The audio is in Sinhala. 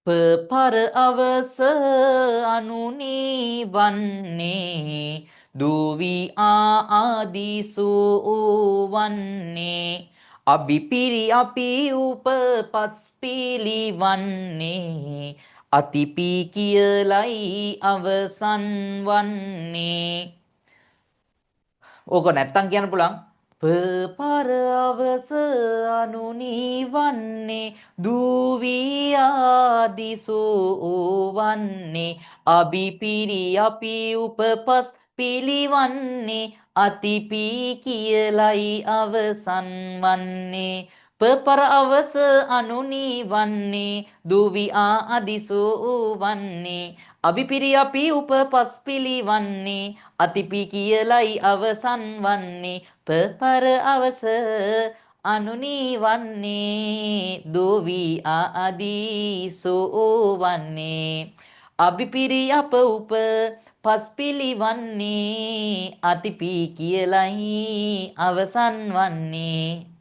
පර අවස අනුනී වන්නේ දූවි ආදීසු වන්නේ අබිපිරි අපි උපපස් පිළිවන්නේ අතිපි කියලයි අවසන් වන්නේ. ඕක නැත්තම් කියන්න පුළුවන් පර අවස අනුනීවන්නේ දූවියාදිසෝ වන්නේ අබිපිරි අපි උපපස් පිළිවන්නේ අතිපී කියලයි අවසන් වන්නේ. පර අවස අනුනීවන්නේ දූවියා අදිසෝ වන්නේ අබිපිරි අපි උපපස් පිළිවන්නේ අතිපි කියලයි අවසන් වන්නේ. පර අවස අනුනී වන්නේ දෝවි ආදීසෝ වන්නේ අබිපිරි අප උප පස් පිළිවන්නේ අතිපි කියලයි අවසන් වන්නේ.